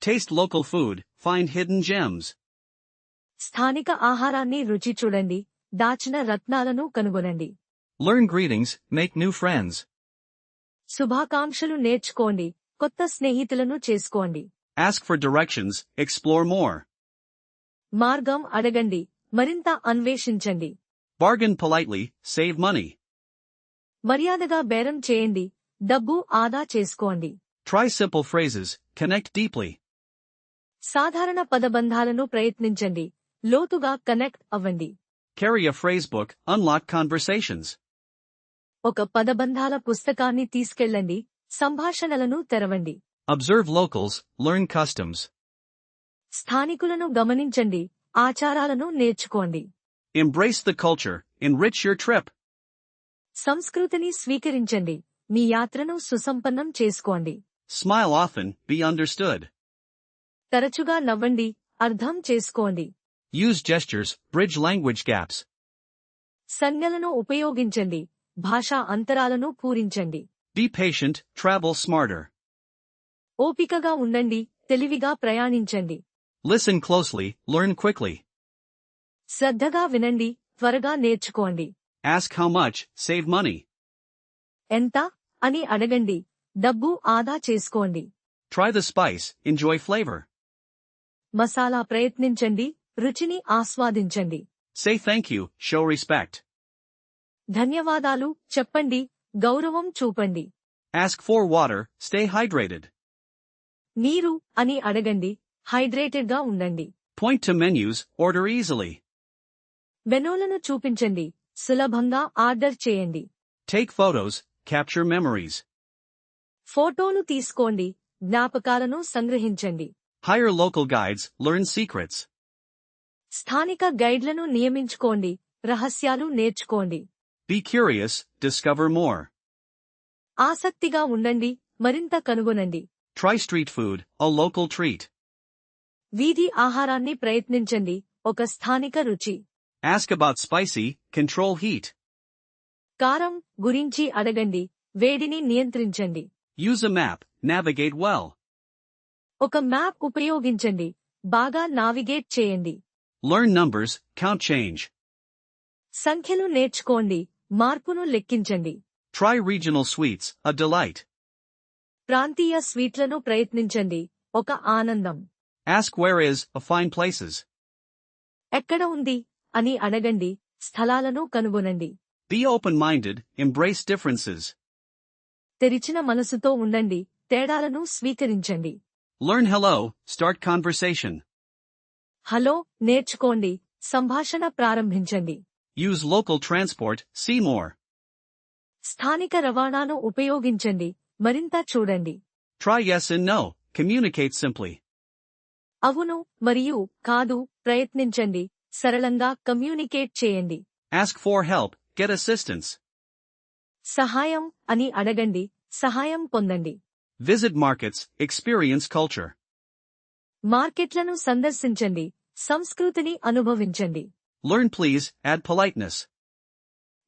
Taste local food, find hidden gems. స్థానిక ఆహారాన్ని రుచి చూడండి, దాచిన రత్నాలను కనుగొనండి. Learn greetings, make new friends. శుభాకాంక్షలు నేర్చుకోండి, కొత్త స్నేహితులను చేసుకోండి. Ask for directions, explore more. మార్గం అడగండి, మరింత అన్వేషించండి. Bargain politely, save money. మర్యాదగా బేరం చేయండి, డబ్బు ఆదా చేసుకోండి. Try simple phrases, connect deeply. సాధారణ పదబంధాలను ప్రయత్నించండి, లోతుగా కనెక్ట్ అవ్వండి. Carry a phrasebook, unlock conversations. ఒక పదబంధాల పుస్తకాన్ని తీసుకెళ్ళండి, సంభాషణలను తెరవండి. Observe locals, learn customs. స్థానికులను గమనించండి, ఆచారాలను నేర్చుకోండి. Embrace the culture, enrich your trip. సంస్కృతిని స్వీకరించండి, మీ యాత్రను సుసంపన్నం చేసుకోండి. Smile often, be understood. తరచుగా నవ్వండి, అర్థం చేసుకోండి. Use gestures, bridge language gaps. సంజ్ఞలను ఉపయోగించండి, భాషా అంతరాలను పూరించండి. Be patient, travel smarter. ఓపికగా ఉండండి, తెలివిగా ప్రయాణించండి. Listen closely, learn quickly. శ్రద్ధగా వినండి, త్వరగా నేర్చుకోండి. Ask how much, save money. ఎంత అని అడగండి, డబ్బు ఆదా చేసుకోండి. Try the spice, enjoy flavor. Masala ప్రయత్నించండి, రుచిని ఆస్వాదించండి. Say thank you, show respect. ధన్యవాదాలు చెప్పండి, గౌరవం చూపండి. Ask for water, stay hydrated. నీరు అని అడగండి, హైడ్రేటెడ్గా ఉండండి. Point to menus, order easily. మెనూలను చూపించండి, సులభంగా ఆర్డర్ చేయండి. Take photos, capture memories. ఫోటోలు తీసుకోండి, జ్ఞాపకాలను సంగ్రహించండి. Hire local guides, learn secrets. స్థానిక గైడ్లను నియమించుకోండి, రహస్యాలు నేర్చుకోండి. Be curious, discover more. ఆసక్తిగా ఉండండి, మరింత కనుగొనండి. Try street food, a local treat. వీధి ఆహారాన్ని ప్రయత్నించండి, ఒక స్థానిక రుచి. Ask about spicy, control heat. కారం గురించి అడగండి, వేడిని నియంత్రించండి. Use a map, navigate well. ఒక మ్యాప్ ఉపయోగించండి, బాగా నావిగేట్ చేయండి. Learn numbers, count change. సంఖ్యలు నేర్చుకోండి, మార్పును లెక్కించండి. Try regional sweets, a delight. ప్రాంతీయ స్వీట్లను ప్రయత్నించండి, ఒక ఆనందం. Ask where is, a find places. ఎక్కడ ఉంది అని అడగండి, స్థలాలను కనుగొనండి. Be open-minded, embrace differences. తెరిచిన మనసుతో ఉండండి, తేడాలను స్వీకరించండి. Learn hello, start conversation. Hello నేర్చుకోండి, సంభాషణ ప్రారంభించండి. Use local transport, see more. స్థానిక రవాణాను ఉపయోగించండి, మరింత చూడండి. Try yes and no, communicate simply. అవును మరియు కాదు ప్రయత్నించండి, సరళంగా కమ్యూనికేట్ చేయండి. Ask for help, get assistance. సహాయం అని అడగండి, సహాయం పొందండి. Visit markets, experience culture. మార్కెట్లను సందర్శించండి, సంస్కృతిని అనుభవించండి. Learn please, add politeness.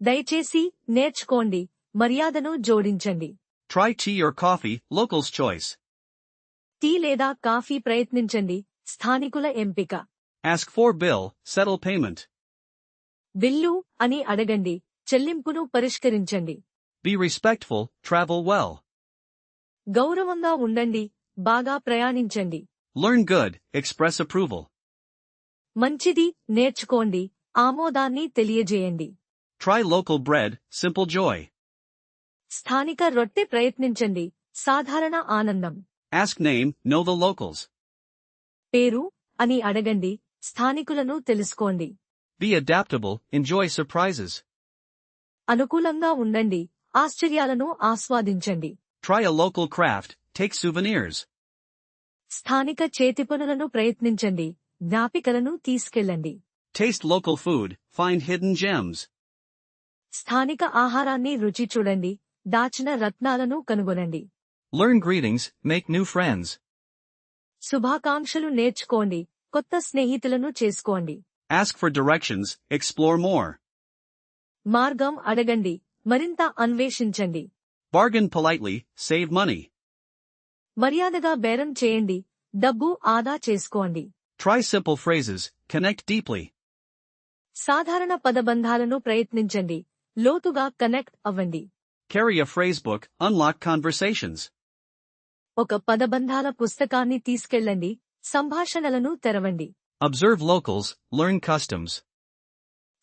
దయచేసి నేర్చుకోండి, మర్యాదను జోడించండి. Try tea or coffee, local's choice. Tea లేదా కాఫీ ప్రయత్నించండి, స్థానికుల ఎంపిక. Ask for bill, settle payment. Bill అని అడగండి, చెల్లింపును పరిష్కరించండి. Be respectful, travel well. గౌరవంగా ఉండండి, బాగా ప్రయాణించండి. Learn good, express approval. మంచిది నేర్చుకోండి, ఆమోదాన్ని తెలియజేయండి. Try local bread, simple joy. స్థానిక రొట్టె ప్రయత్నించండి, సాధారణ ఆనందం. Ask name, know the locals. పేరు అని అడగండి, స్థానికులను తెలుసుకోండి. Be adaptable, enjoy surprises. అనుకూలంగా ఉండండి, ఆశ్చర్యాలను ఆస్వాదించండి. Try a local craft, take souvenirs. స్థానిక చేతిపనులను ప్రయత్నించండి, జ్ఞాపికలను తీసుకెళ్ళండి. Taste local food, find hidden gems. స్థానిక ఆహారాన్ని రుచి చూడండి, దాచిన రత్నాలను కనుగొనండి. Learn greetings, make new friends. శుభాకాంక్షలు నేర్చుకోండి, కొత్త స్నేహితులను చేసుకోండి. Ask for directions, explore more. మార్గం అడగండి, మరింత అన్వేషించండి. Bargain politely, save money. మర్యాదగా బేరం చేయండి, డబ్బు ఆదా చేసుకోండి. Try simple phrases, connect deeply. సాధారణ పదబంధాలను ప్రయత్నించండి, లోతుగా కనెక్ట్ అవ్వండి. Carry a phrasebook, unlock conversations. ఒక పదబంధాల పుస్తకాన్ని తీసుకెళ్ళండి, సంభాషణలను తెరవండి. Observe locals, learn customs.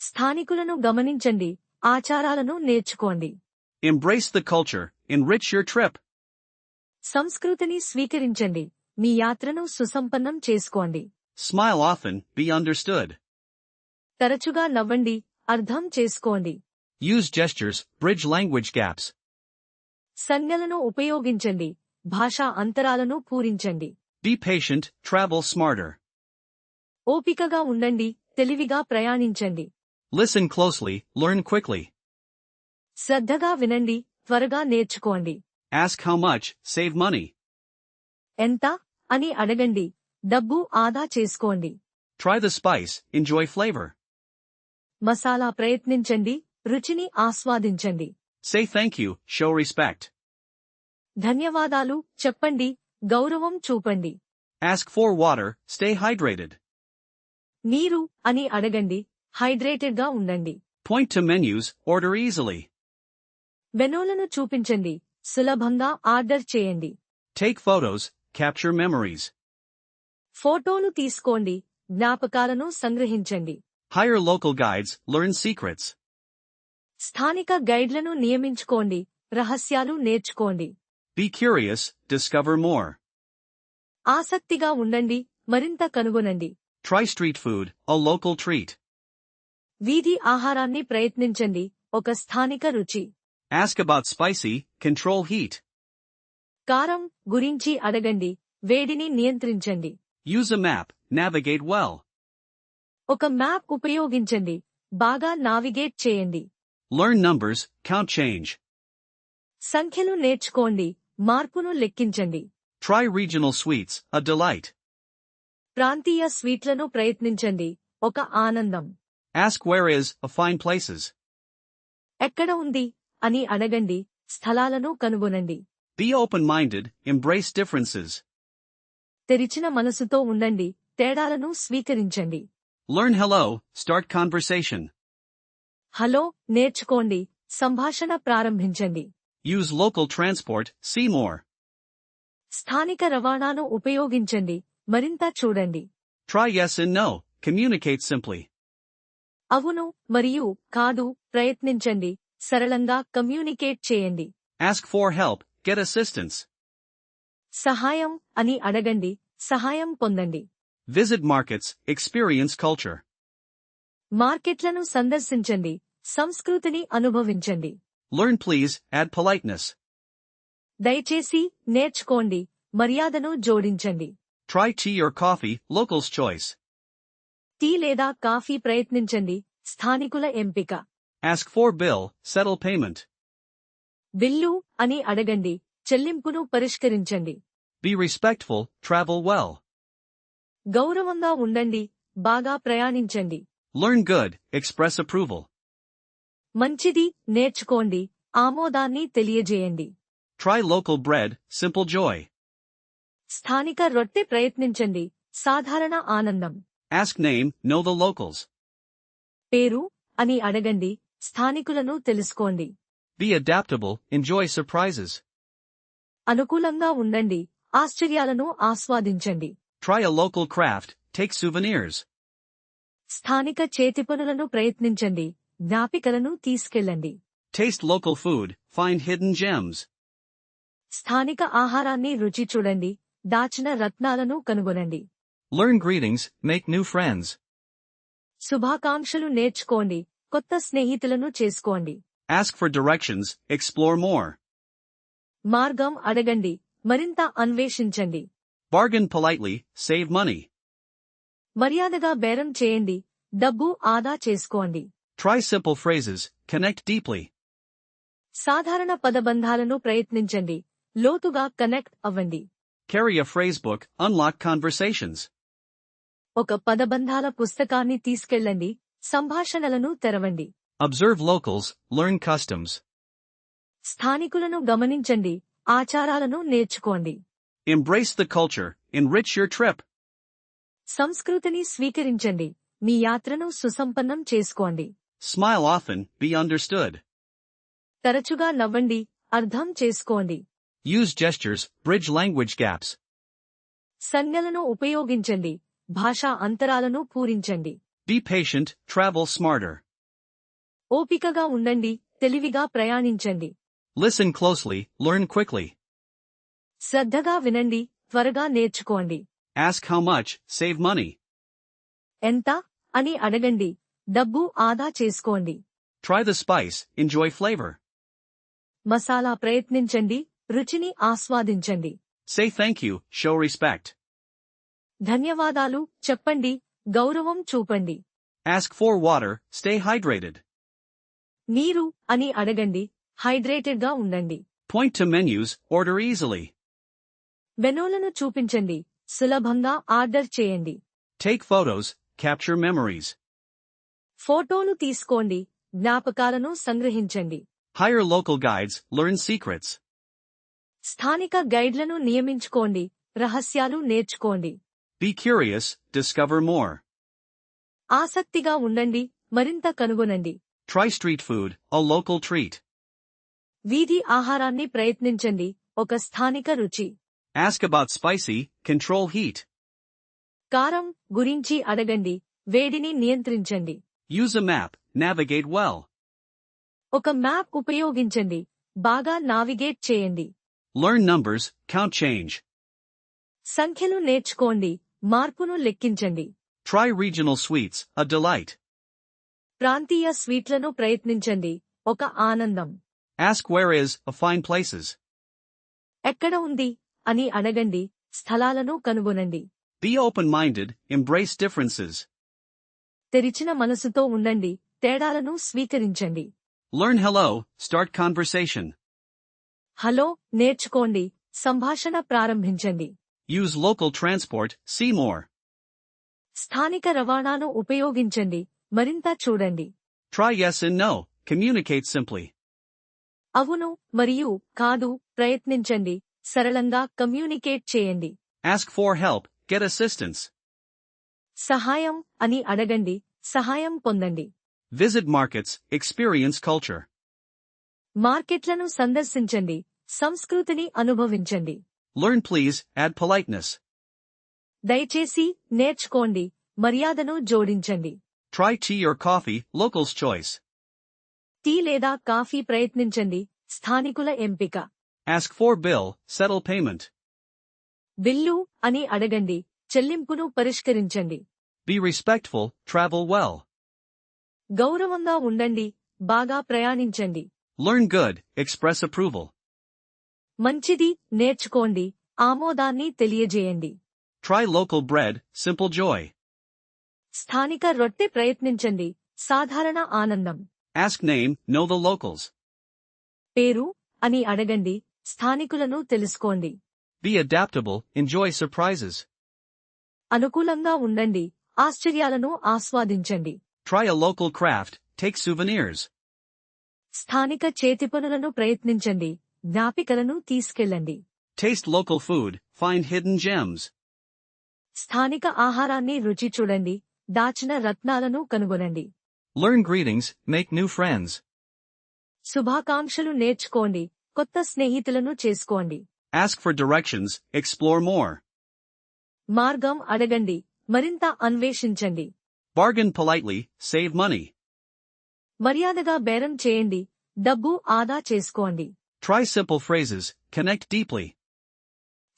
స్థానికులను గమనించండి, ఆచారాలను నేర్చుకోండి. Embrace the culture, enrich your trip. సంస్కృతిని స్వీకరించండి, మీ యాత్రను సుసంపన్నం చేసుకోండి. Smile often, be understood. తరచుగా నవ్వండి, అర్థం చేసుకోండి. Use gestures, bridge language gaps. సంజ్ఞలను ఉపయోగించండి, భాషా అంతరాలను పూరించండి. Be patient, travel smarter. ఓపికగా ఉండండి, తెలివిగా ప్రయాణించండి. Listen closely, learn quickly. శ్రద్ధగా వినండి, త్వరగా నేర్చుకోండి. Ask how much, save money. ఎంత అని అడగండి, డబ్బు ఆదా చేసుకోండి. Try the spice, enjoy flavor. Masala ప్రయత్నించండి, రుచిని ఆస్వాదించండి. Say thank you, show respect. ధన్యవాదాలు చెప్పండి, గౌరవం చూపండి. Ask for water, stay hydrated. నీరు అని అడగండి, హైడ్రేటెడ్గా ఉండండి. Point to menus, order easily. మెనూలను చూపించండి, సులభంగా ఆర్డర్ చేయండి. Take photos, capture memories. ఫోటోలు తీసుకోండి, జ్ఞాపకాలను సంగ్రహించండి. Hire local guides, learn secrets. స్థానిక గైడ్లను నియమించుకోండి, రహస్యాలు నేర్చుకోండి. Be curious, discover more. ఆసక్తిగా ఉండండి, మరింత కనుగొనండి. Try street food, a local treat. వీధి ఆహారాన్ని ప్రయత్నించండి, ఒక స్థానిక రుచి. Ask about spicy, control heat. కారం గురించి అడగండి, వేడిని నియంత్రించండి. Use a map, navigate well. ఒక మ్యాప్ ఉపయోగించండి, బాగా నావిగేట్ చేయండి. Learn numbers, count change. సంఖ్యలు నేర్చుకోండి, మార్పును లెక్కించండి. Try regional sweets, a delight. ప్రాంతీయ స్వీట్లను ప్రయత్నించండి, ఒక ఆనందం. Ask where is, a find places. ఎక్కడ ఉంది అని అడగండి, స్థలాలను కనుగొనండి. Be open-minded, embrace differences. తెరిచిన మనసుతో ఉండండి, తేడాలను స్వీకరించండి. Learn hello, start conversation. Hello నేర్చుకోండి, సంభాషణ ప్రారంభించండి. Use local transport, see more. స్థానిక రవాణాను ఉపయోగించండి, మరింత చూడండి. Try yes and no, communicate simply. అవును మరియు కాదు ప్రయత్నించండి, సరళంగా కమ్యూనికేట్ చేయండి. Ask for help, get assistance. సహాయం అని అడగండి, సహాయం పొందండి. Visit markets, experience culture. మార్కెట్లను సందర్శించండి, సంస్కృతిని అనుభవించండి. Learn please, add politeness. దయచేసి నేర్చుకోండి, మర్యాదను జోడించండి. Try tea or coffee, local's choice. Tea లేదా కాఫీ ప్రయత్నించండి, స్థానికుల ఎంపిక. Ask for bill, settle payment. Bill అని అడగండి, చెల్లింపును పరిష్కరించండి. Be respectful, travel well. గౌరవంగా ఉండండి, బాగా ప్రయాణించండి. Learn good, express approval. మంచిది నేర్చుకోండి, ఆమోదాన్ని తెలియజేయండి. Try local bread, simple joy. స్థానిక రొట్టె ప్రయత్నించండి, సాధారణ ఆనందం. Ask name, know the locals. పేరు అని అడగండి, స్థానికులను తెలుసుకోండి. Be adaptable, enjoy surprises. అనుకూలంగా ఉండండి, ఆశ్చర్యాలను ఆస్వాదించండి. Try a local craft, take souvenirs. స్థానిక చేతిపనులను ప్రయత్నించండి, జ్ఞాపికలను తీసుకెళ్ళండి. Taste local food, find hidden gems. స్థానిక ఆహారాన్ని రుచి చూడండి, దాచిన రత్నాలను కనుగొనండి. Learn greetings, make new friends. శుభాకాంక్షలు నేర్చుకోండి, కొత్త స్నేహితులను చేసుకోండి. Ask for directions, explore more. మార్గం అడగండి, మరింత అన్వేషించండి. Bargain politely, save money. మర్యాదగా బేరం చేయండి, డబ్బు ఆదా చేసుకోండి. Try simple phrases, connect deeply. సాధారణ పదబంధాలను ప్రయత్నించండి, లోతుగా కనెక్ట్ అవ్వండి. Carry a phrasebook, unlock conversations. ఒక పదబంధాల పుస్తకాన్ని తీసుకెళ్ళండి, సంభాషణలను తెరవండి. Observe locals, learn customs. స్థానికులను గమనించండి, ఆచారాలను నేర్చుకోండి. Embrace the culture, enrich your trip. సంస్కృతిని స్వీకరించండి, మీ యాత్రను సుసంపన్నం చేసుకోండి. Smile often, be understood. తరచుగా నవ్వండి, అర్థం చేసుకోండి. Use gestures, bridge language gaps. సంజ్ఞలను ఉపయోగించండి, భాషా అంతరాలను పూరించండి. Be patient, travel smarter. ఓపికగా ఉండండి, తెలివిగా ప్రయాణించండి. Listen closely, learn quickly. శ్రద్ధగా వినండి, త్వరగా నేర్చుకోండి. Ask how much, save money. ఎంత అని అడగండి, డబ్బు ఆదా చేసుకోండి. Try the spice, enjoy flavor. Masala ప్రయత్నించండి, రుచిని ఆస్వాదించండి. Say thank you, show respect. ధన్యవాదాలు చెప్పండి, గౌరవం చూపండి. Ask for water, stay hydrated. నీరు అని అడగండి, హైడ్రేటెడ్గా ఉండండి. Point to menus, order easily. మెనూలను చూపించండి, సులభంగా ఆర్డర్ చేయండి. Take photos, capture memories. ఫోటోలు తీసుకోండి, జ్ఞాపకాలను సంగ్రహించండి. Hire local guides, learn secrets. స్థానిక గైడ్లను నియమించుకోండి, రహస్యాలు నేర్చుకోండి. Be curious, discover more. ఆసక్తిగా ఉండండి, మరింత కనుగొనండి. Try street food, a local treat. వీధి ఆహారాన్ని ప్రయత్నించండి, ఒక స్థానిక రుచి. Ask about spicy, control heat. కారం గురించి అడగండి, వేడిని నియంత్రించండి. Use a map, navigate well. ఒక మ్యాప్ ఉపయోగించండి, బాగా నావిగేట్ చేయండి. Learn numbers, count change. సంఖ్యలు నేర్చుకోండి, మార్పును లెక్కించండి. Try regional sweets, a delight. ప్రాంతీయ స్వీట్లను ప్రయత్నించండి, ఒక ఆనందం. Ask where is, a find places. ఎక్కడ ఉంది అని అడగండి, స్థలాలను కనుగొనండి. Be open-minded, embrace differences. తెరిచిన మనసుతో ఉండండి, తేడాలను స్వీకరించండి. Learn hello, start conversation. Hello నేర్చుకోండి, సంభాషణ ప్రారంభించండి. Use local transport, see more. స్థానిక రవాణాను ఉపయోగించండి, మరింత చూడండి. Try yes and no, communicate simply. అవును మరియు కాదు ప్రయత్నించండి, సరళంగా కమ్యూనికేట్ చేయండి. Ask for help, get assistance. సహాయం అని అడగండి, సహాయం పొందండి. Visit markets, experience culture. మార్కెట్లను సందర్శించండి, సంస్కృతిని అనుభవించండి. Learn please, add politeness. దయచేసి నేర్చుకోండి, మర్యాదను జోడించండి. Try tea or coffee, local's choice. Tea లేదా కాఫీ ప్రయత్నించండి, స్థానికుల ఎంపిక. Ask for bill, settle payment. Bill అని అడగండి, చెల్లింపును పరిష్కరించండి. Be respectful, travel well. గౌరవంగా ఉండండి, బాగా ప్రయాణించండి. Learn good, express approval. మంచిది నేర్చుకోండి, ఆమోదాన్ని తెలియజేయండి. Try local bread, simple joy. స్థానిక రొట్టె ప్రయత్నించండి, సాధారణ ఆనందం. Ask name, know the locals. పేరు అని అడగండి, స్థానికులను తెలుసుకోండి. Be adaptable, enjoy surprises. అనుకూలంగా ఉండండి, ఆశ్చర్యాలను ఆస్వాదించండి. Try a local craft, take souvenirs. స్థానిక చేతిపనులను ప్రయత్నించండి, జ్ఞాపికలను తీసుకెళ్ళండి. Taste local food, find hidden gems. స్థానిక ఆహారాన్ని రుచి చూడండి, దాచిన రత్నాలను కనుగొనండి. Learn greetings, make new friends. శుభాకాంక్షలు నేర్చుకోండి, కొత్త స్నేహితులను చేసుకోండి. Ask for directions, explore more. మార్గం అడగండి, మరింత అన్వేషించండి. Bargain politely, save money. మర్యాదగా బేరం చేయండి, డబ్బు ఆదా చేసుకోండి. Try simple phrases, connect deeply.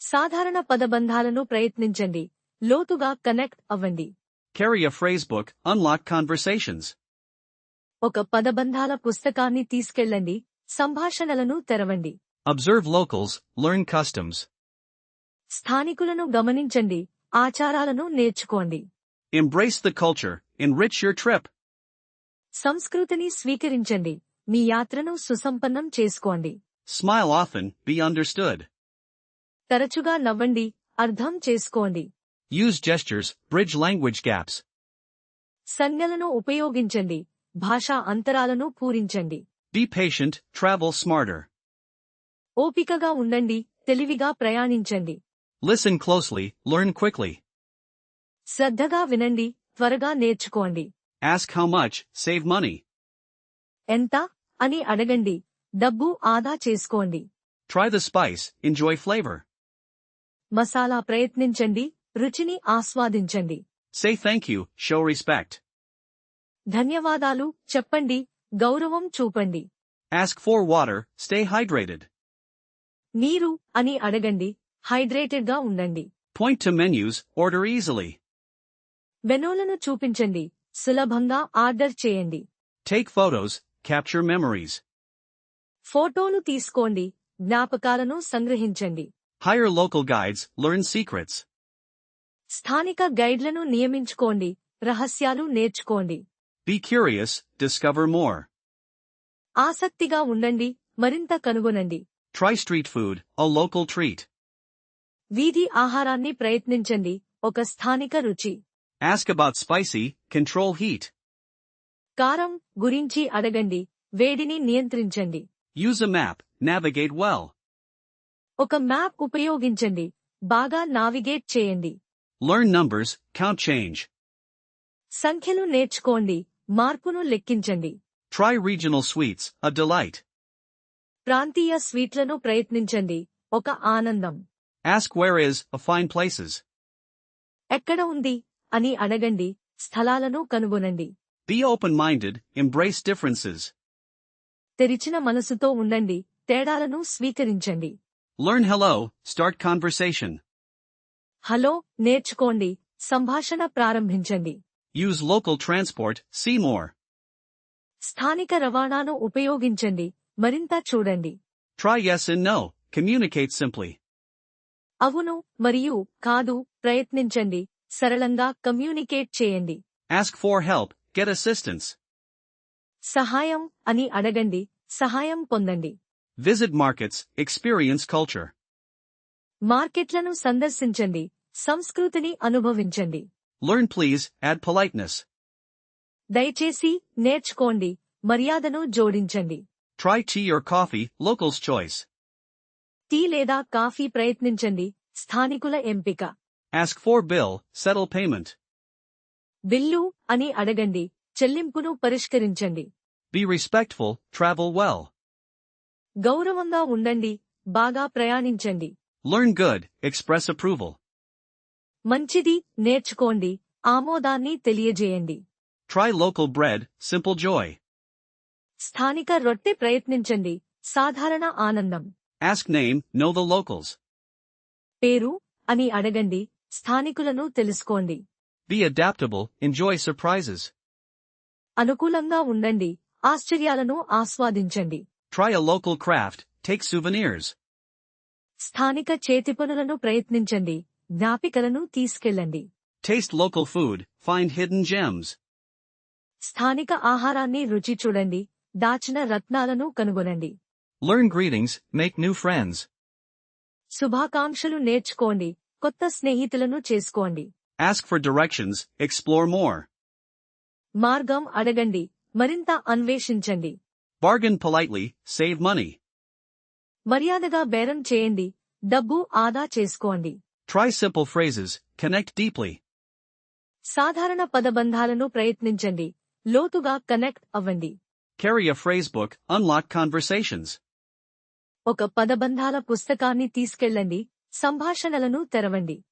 సాధారణ పదబంధాలను ప్రయత్నించండి, లోతుగా కనెక్ట్ అవ్వండి. Carry a phrasebook, unlock conversations. ఒక పదబంధాల పుస్తకాన్ని తీసుకెళ్ళండి, సంభాషణలను తెరవండి. Observe locals, learn customs. స్థానికులను గమనించండి, ఆచారాలను నేర్చుకోండి. Embrace the culture, enrich your trip. సంస్కృతిని స్వీకరించండి, మీ యాత్రను సుసంపన్నం చేసుకోండి. Smile often, be understood. తరచుగా నవ్వండి, అర్థం చేసుకోండి. Use gestures, bridge language gaps. సంజ్ఞలను ఉపయోగించండి, భాషా అంతరాలను పూరించండి. Be patient, travel smarter. ఓపికగా ఉండండి, తెలివిగా ప్రయాణించండి. Listen closely, learn quickly. శ్రద్ధగా వినండి, త్వరగా నేర్చుకోండి. Ask how much, save money. ఎంత అని అడగండి, డబ్బు ఆదా చేసుకోండి. Try the spice, enjoy flavor. Masala ప్రయత్నించండి, రుచిని ఆస్వాదించండి. Say thank you, show respect. ధన్యవాదాలు చెప్పండి, గౌరవం చూపండి. Ask for water, stay hydrated. నీరు అని అడగండి, హైడ్రేటెడ్ గా ఉండండి. Point to menus, order easily. మెనూలను చూపించండి, సులభంగా ఆర్డర్ చేయండి. Take photos, capture memories. ఫోటోలు తీసుకోండి, జ్ఞాపకాలను సంగ్రహించండి. Hire local guides, learn secrets. స్థానిక గైడ్లను నియమించుకోండి, రహస్యాలు నేర్చుకోండి. Be curious, discover more. ఆసక్తిగా ఉండండి, మరింత కనుగొనండి. Try street food, a local treat. వీధి ఆహారాన్ని ప్రయత్నించండి, ఒక స్థానిక రుచి. Ask about spicy, control heat. కారం గురించి అడగండి, వేడిని నియంత్రించండి. Use a map, navigate well. ఒక మ్యాప్ ఉపయోగించండి, బాగా నావిగేట్ చేయండి. Learn numbers, count change. సంఖ్యలు నేర్చుకోండి, మార్పును లెక్కించండి. Try regional sweets, a delight. ప్రాంతీయ స్వీట్లను ప్రయత్నించండి, ఒక ఆనందం. Ask where is, a find places. ఎక్కడ ఉంది అని అడగండి, స్థలాలను కనుగొనండి. Be open-minded, embrace differences. తెరిచిన మనసుతో ఉండండి, తేడాలను స్వీకరించండి. Learn hello, start conversation. Hello నేర్చుకోండి, సంభాషణ ప్రారంభించండి. Use local transport, see more. స్థానిక రవాణాను ఉపయోగించండి, మరింత చూడండి. Try yes and no, communicate simply. అవును మరియు కాదు ప్రయత్నించండి, సరళంగా కమ్యూనికేట్ చేయండి. Ask for help, get assistance. సహాయం అని అడగండి, సహాయం పొందండి. Visit markets, experience culture. మార్కెట్లను సందర్శించండి, సంస్కృతిని అనుభవించండి. Learn please, add politeness. దయచేసి నేర్చుకోండి, మర్యాదను జోడించండి. Try tea or coffee, local's choice. Tea లేదా కాఫీ ప్రయత్నించండి, స్థానికుల ఎంపిక. Ask for bill, settle payment. Bill అని అడగండి, చెల్లింపును పరిష్కరించండి. Be respectful, travel well. గౌరవంగా ఉండండి, బాగా ప్రయాణించండి. Learn good, express approval. మంచిది నేర్చుకోండి, ఆమోదాన్ని తెలియజేయండి. Try local bread, simple joy. స్థానిక రొట్టె ప్రయత్నించండి, సాధారణ ఆనందం. Ask name, know the locals. పేరు అని అడగండి, స్థానికులను తెలుసుకోండి. Be adaptable, enjoy surprises. అనుకూలంగా ఉండండి, ఆశ్చర్యాలను ఆస్వాదించండి. Try a local craft, take souvenirs. స్థానిక చేతిపనులను ప్రయత్నించండి, జ్ఞాపికలను తీసుకెళ్ళండి. Taste local food, find hidden gems. స్థానిక ఆహారాన్ని రుచి చూడండి, దాచిన రత్నాలను కనుగొనండి. Learn greetings, make new friends. శుభాకాంక్షలు నేర్చుకోండి, కొత్త స్నేహితులను చేసుకోండి. Ask for directions, explore more. మార్గం అడగండి, మరింత అన్వేషించండి. Bargain politely, save money. మర్యాదగా బేరం చేయండి, డబ్బు ఆదా చేసుకోండి. Try simple phrases, connect deeply. సాధారణ పదబంధాలను ప్రయత్నించండి, లోతుగా కనెక్ట్ అవ్వండి. Carry a phrasebook, unlock conversations. ఒక పదబంధాల పుస్తకాన్ని తీసుకెళ్ళండి, సంభాషణలను తెరవండి.